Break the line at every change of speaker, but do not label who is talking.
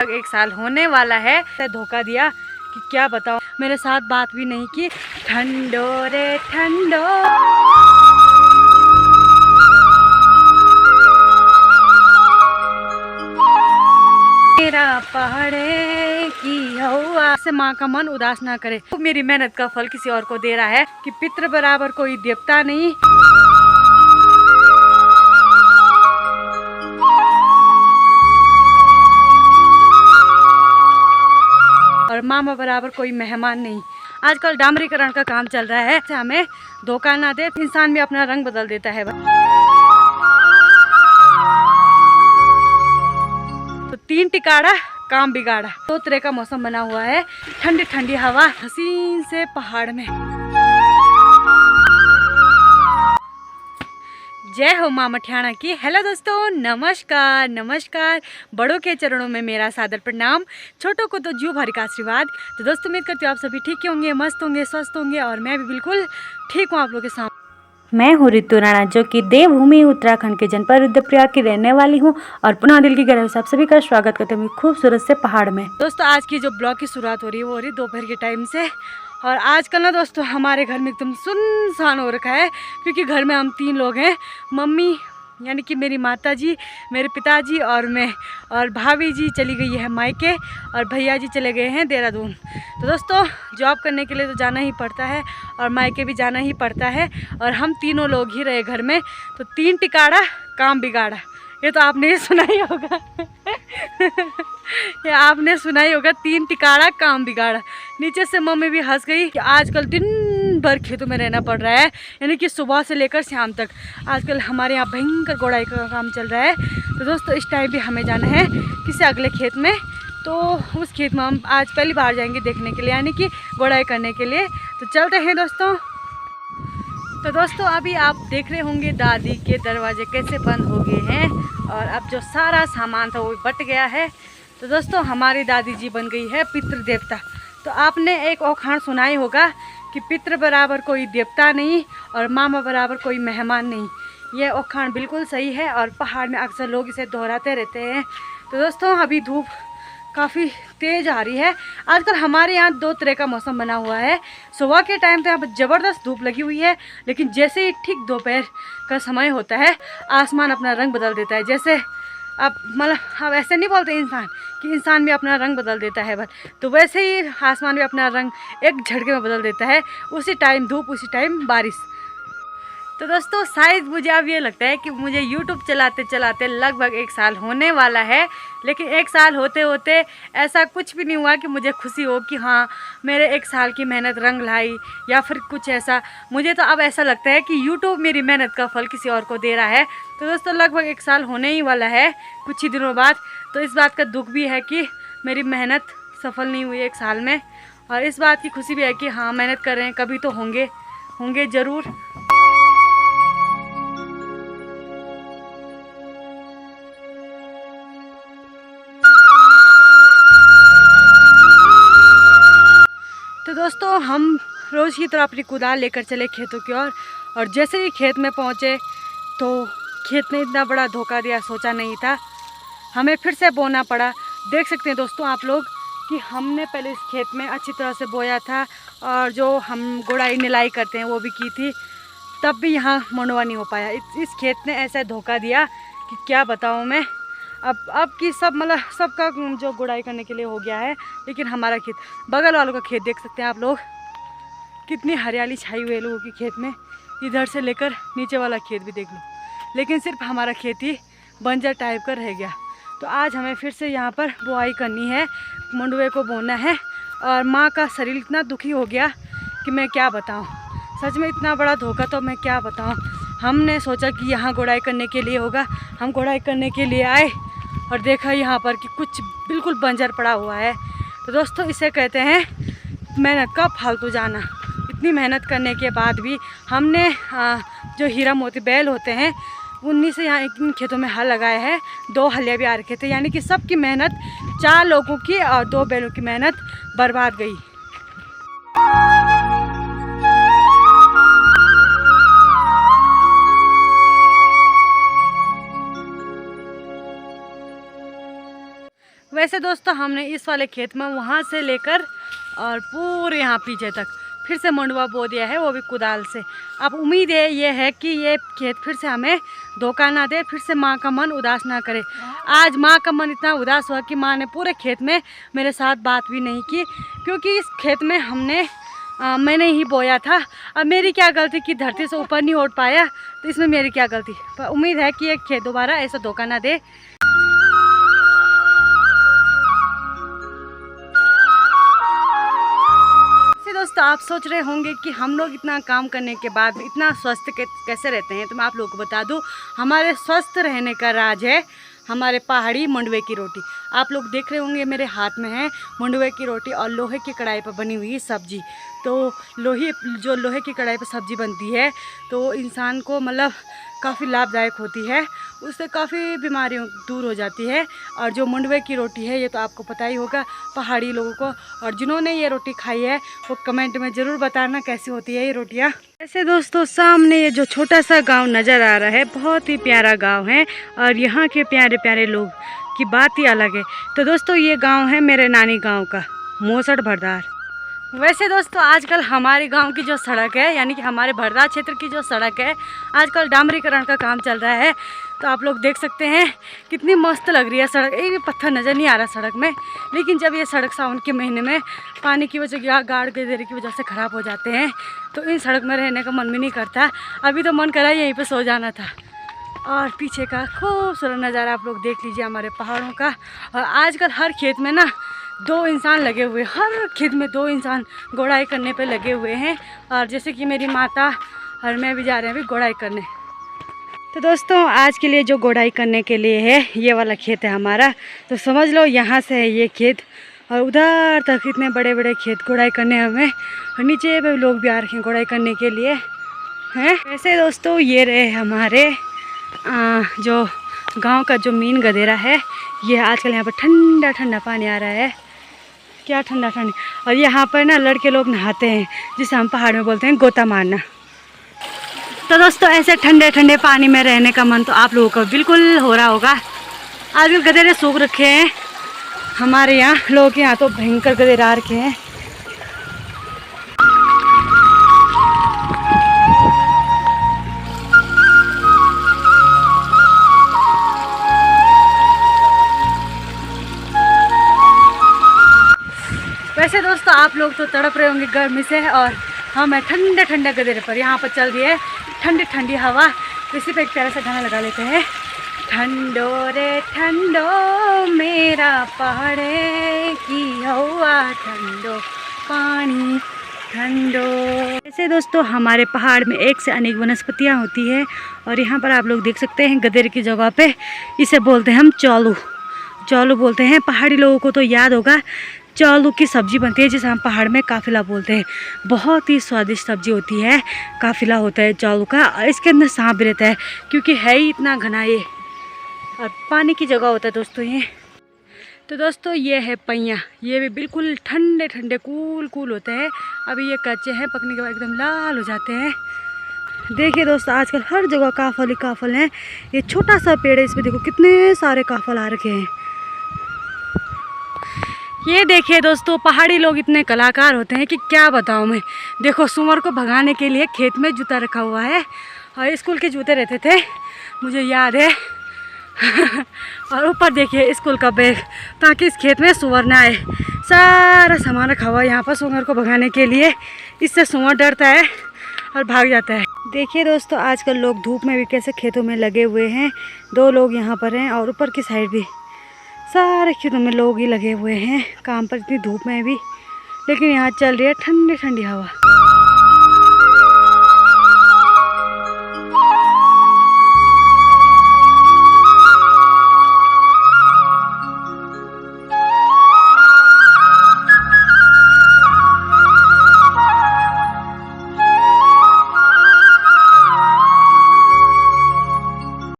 1 साल होने वाला है। धोखा दिया कि क्या बताओ, मेरे साथ बात भी नहीं की। ठंडो रे ठंडो, मेरा पहाड़े की हवा से माँ का मन उदास ना करे। तो मेरी मेहनत का फल किसी और को दे रहा है कि पितृ बराबर कोई देवता नहीं, और मामा बराबर कोई मेहमान नहीं। आजकल डामरीकरण का काम चल रहा है, हमें धोखा ना दे। इंसान भी अपना रंग बदल देता है। तो 3 टिकाड़ा काम बिगाड़ा। 2 तरह का मौसम बना हुआ है, ठंडी ठंडी हवा हसीन से पहाड़ में। जय हो माँ मठियाना की। हेलो दोस्तों, नमस्कार नमस्कार। बड़ों के चरणों में मेरा सादर प्रणाम, छोटों को तो जीव भर का आशीर्वाद। तो दोस्तों उम्मीद करती हूँ आप सभी ठीक होंगे, मस्त होंगे, स्वस्थ होंगे, और मैं भी बिल्कुल ठीक हूँ आप लोगों के सामने।
मैं हूँ ऋतु राणा, जो कि देवभूमि उत्तराखंड के जनपद रुद्रप्रयाग की रहने वाली हूँ, और पुनः दिल की गहराई से आप सभी का स्वागत करते हुए खूबसूरत से पहाड़ में।
दोस्तों आज की जो ब्लॉग की शुरुआत हो रही है वो हो रही दोपहर के टाइम से। और आजकल ना दोस्तों हमारे घर में एकदम सुनसान हो रखा है, क्योंकि घर में हम 3 लोग हैं। मम्मी यानी कि मेरी माता जी, मेरे पिताजी और मैं, और भाभी जी चली गई है मायके, और भैया जी चले गए हैं देहरादून। तो दोस्तों जॉब करने के लिए तो जाना ही पड़ता है, और मायके भी जाना ही पड़ता है, और हम तीनों लोग ही रहे घर में। तो 3 टिकाड़ा काम बिगाड़ा, ये तो आपने सुना ही होगा। ये आपने सुना ही होगा, 3 टिकाड़ा काम बिगाड़ा। नीचे से मम्मी भी हंस गई कि आजकल दिन भर खेतों में रहना पड़ रहा है, यानी कि सुबह से लेकर शाम तक। आजकल हमारे यहाँ भयंकर गोड़ाई का काम चल रहा है। तो दोस्तों इस टाइम भी हमें जाना है किसी अगले खेत में। तो उस खेत में हम आज पहली बार जाएंगे देखने के लिए, यानी कि गोड़ाई करने के लिए। तो चलते हैं दोस्तों। तो दोस्तों अभी आप देख रहे होंगे दादी के दरवाजे कैसे बंद हो गए हैं, और अब जो सारा सामान था वो बट गया है। तो दोस्तों हमारी दादी जी बन गई है पितृ देवता। तो आपने एक औखाण सुना ही होगा कि पितृ बराबर कोई देवता नहीं, और मामा बराबर कोई मेहमान नहीं। ये औखाण बिल्कुल सही है, और पहाड़ में अक्सर लोग इसे दोहराते रहते हैं। तो दोस्तों अभी धूप काफ़ी तेज़ आ रही है। आजकल हमारे यहाँ 2 तरह का मौसम बना हुआ है। सुबह के टाइम तो यहाँ पर ज़बरदस्त धूप लगी हुई है, लेकिन जैसे ही ठीक दोपहर का समय होता है आसमान अपना रंग बदल देता है। जैसे अब मतलब अब ऐसे नहीं बोलते इंसान कि इंसान भी अपना रंग बदल देता है, बस तो वैसे ही आसमान भी अपना रंग एक झटके में बदल देता है। उसी टाइम धूप, उसी टाइम बारिश। तो दोस्तों शायद मुझे अब ये लगता है कि मुझे YouTube चलाते चलाते लगभग 1 साल होने वाला है, लेकिन 1 साल होते होते ऐसा कुछ भी नहीं हुआ कि मुझे खुशी हो कि हाँ मेरे 1 साल की मेहनत रंग लाई, या फिर कुछ ऐसा। मुझे तो अब ऐसा लगता है कि YouTube मेरी मेहनत का फल किसी और को दे रहा है। तो दोस्तों लगभग 1 साल होने ही वाला है कुछ ही दिनों बाद। तो इस बात का दुख भी है कि मेरी मेहनत सफल नहीं हुई 1 साल में, और इस बात की खुशी भी है कि हाँ मेहनत कर रहे हैं, कभी तो होंगे ज़रूर। तो दोस्तों हम रोज़ की तरह अपनी कुदाल लेकर चले खेतों की ओर, और जैसे ही खेत में पहुँचे तो खेत ने इतना बड़ा धोखा दिया, सोचा नहीं था। हमें फिर से बोना पड़ा। देख सकते हैं दोस्तों आप लोग कि हमने पहले इस खेत में अच्छी तरह से बोया था, और जो हम गुड़ाई निलाई करते हैं वो भी की थी, तब भी यहाँ मंडवा नहीं हो पाया। इस खेत ने ऐसा धोखा दिया कि क्या बताऊँ मैं। अब की सब मतलब सबका जो गुड़ाई करने के लिए हो गया है, लेकिन हमारा खेत, बगल वालों का खेत देख सकते हैं आप लोग, कितनी हरियाली छाई हुई है लोगों के खेत में। इधर से लेकर नीचे वाला खेत भी देख लो, लेकिन सिर्फ हमारा खेत ही बंजर टाइप का रह गया। तो आज हमें फिर से यहाँ पर बुआई करनी है, मंडुए को बोना है, और माँ का शरीर इतना दुखी हो गया कि मैं क्या बताऊँ। सच में इतना बड़ा धोखा तो मैं क्या बताऊँ। हमने सोचा कि यहाँ गुड़ाई करने के लिए होगा, हम गुड़ाई करने के लिए आए और देखा यहाँ पर कि कुछ बिल्कुल बंजर पड़ा हुआ है। तो दोस्तों इसे कहते हैं मेहनत का फालतू जाना। इतनी मेहनत करने के बाद भी हमने जो हीरा मोती बैल होते हैं उन्हीं से यहाँ इन खेतों में हल लगाए हैं। 2 हलिया भी आ रखे थे, यानी कि सबकी मेहनत, 4 लोगों की और 2 बैलों की मेहनत बर्बाद गई। वैसे दोस्तों हमने इस वाले खेत में वहाँ से लेकर और पूरे यहाँ पीछे तक फिर से मंडुआ बो दिया है, वो भी कुदाल से। अब उम्मीद है ये है कि ये खेत फिर से हमें धोखा ना दे, फिर से माँ का मन उदास ना करे। आज माँ का मन इतना उदास हुआ कि माँ ने पूरे खेत में मेरे साथ बात भी नहीं की, क्योंकि इस खेत में मैंने ही बोया था। अब मेरी क्या गलती कि धरती से ऊपर नहीं उठ पाया, तो इसमें मेरी क्या गलती। पर उम्मीद है कि ये खेत दोबारा ऐसा धोखा ना दे। दोस्तों आप सोच रहे होंगे कि हम लोग इतना काम करने के बाद भी इतना स्वस्थ कैसे रहते हैं, तो मैं आप लोगों को बता दूं, हमारे स्वस्थ रहने का राज है हमारे पहाड़ी मंडुए की रोटी। आप लोग देख रहे होंगे मेरे हाथ में है मंडुए की रोटी और लोहे की कढ़ाई पर बनी हुई सब्जी। तो लोहे की कढ़ाई पर सब्जी बनती है तो इंसान को मतलब काफ़ी लाभदायक होती है, उससे काफ़ी बीमारियों दूर हो जाती है। और जो मंडुए की रोटी है ये तो आपको पता ही होगा पहाड़ी लोगों को, और जिन्होंने ये रोटी खाई है वो कमेंट में ज़रूर बताना कैसी होती है ये रोटियाँ। ऐसे दोस्तों सामने ये जो छोटा सा गांव नज़र आ रहा है बहुत ही प्यारा गांव है, और यहाँ के प्यारे प्यारे लोग की बात ही अलग है। तो दोस्तों ये गाँव है मेरे नानी गाँव का मोसड़ भरदार। वैसे दोस्तों आजकल हमारे गांव की जो सड़क है, यानी कि हमारे भरदार क्षेत्र की जो सड़क है, आजकल डामरीकरण का काम चल रहा है। तो आप लोग देख सकते हैं कितनी मस्त लग रही है सड़क। एक भी पत्थर नज़र नहीं आ रहा सड़क में, लेकिन जब ये सड़क सावन के महीने में पानी की वजह या गाड़ गदेरे की वजह से ख़राब हो जाते हैं तो इन सड़क में रहने का मन भी नहीं करता। अभी तो मन करा यहीं पर सो जाना था। और पीछे का खूबसूरत नज़ारा आप लोग देख लीजिए हमारे पहाड़ों का। और आजकल हर खेत में ना 2 इंसान लगे हुए, हर खेत में 2 इंसान गोड़ाई करने पे लगे हुए हैं। और जैसे कि मेरी माता और मैं भी जा रहे हैं अभी गोड़ाई करने। तो दोस्तों आज के लिए जो गोड़ाई करने के लिए है ये वाला खेत है हमारा, तो समझ लो यहाँ से है ये खेत और उधर तक इतने बड़े बड़े खेत गोड़ाई करने हमें, और नीचे पे लोग भी आ रखे हैं गोड़ाई करने के लिए हैं। वैसे दोस्तों ये रहे हमारे जो गांव का जो मेन गदेरा है। ये आजकल यहाँ पर ठंडा ठंडा पानी आ रहा है, क्या ठंडा ठंडी। और यहाँ पर ना लड़के लोग नहाते हैं जिसे हम पहाड़ में बोलते हैं गोता मारना। तो दोस्तों ऐसे ठंडे ठंडे पानी में रहने का मन तो आप लोगों को बिल्कुल हो रहा होगा। आजकल गधेरे सूख रखे हैं हमारे यहाँ, लोगों के यहाँ तो भयंकर गधेरे आ रखे हैं। वैसे दोस्तों आप लोग तो तड़प रहे होंगे गर्मी से, और हम है ठंडे ठंडे गदेरे पर। यहाँ पर चल रही है ठंडी ठंडी हवा। इसी पे एक प्यारा सा गाना लगा लेते हैं। ठंडो रे ठंडो मेरा पहाड़े की हवा ठंडो पानी ठंडो। ऐसे दोस्तों हमारे पहाड़ में एक से अनेक वनस्पतियाँ होती है, और यहाँ पर आप लोग देख सकते हैं गदेरे की जगह पे इसे बोलते हैं हम चौलू बोलते हैं। पहाड़ी लोगों को तो याद होगा चौलू की सब्ज़ी बनती है जिसे हम पहाड़ में काफिला बोलते हैं। बहुत ही स्वादिष्ट सब्ज़ी होती है, काफिला होता है चौलू का। और इसके अंदर सांप भी रहता है क्योंकि है ही इतना घना ये, और पानी की जगह होता है दोस्तों ये। तो दोस्तों ये है पैया, ये भी बिल्कुल ठंडे ठंडे कूल होते हैं। अभी ये कच्चे हैं, पकने के बाद एकदम लाल हो जाते हैं। देखिए दोस्तों आजकल हर जगह काफल ही काफल हैं। ये छोटा सा पेड़ है, इसमें देखो कितने सारे काफल आ रखे हैं। ये देखिए दोस्तों पहाड़ी लोग इतने कलाकार होते हैं कि क्या बताऊँ मैं। देखो सुअर को भगाने के लिए खेत में जूता रखा हुआ है, और स्कूल के जूते रहते थे मुझे याद है और ऊपर देखिए स्कूल का बैग, ताकि इस खेत में सुअर ना आए। सारा सामान रखा हुआ है यहाँ पर सुअर को भगाने के लिए, इससे सुअर डरता है और भाग जाता है। देखिए दोस्तों आजकल लोग धूप में भी कैसे खेतों में लगे हुए हैं। 2 लोग यहाँ पर हैं, और ऊपर की साइड भी सारे खेतों में लोग ही लगे हुए हैं काम पर, इतनी धूप में भी। लेकिन यहाँ चल रही है ठंडी ठंडी हवा।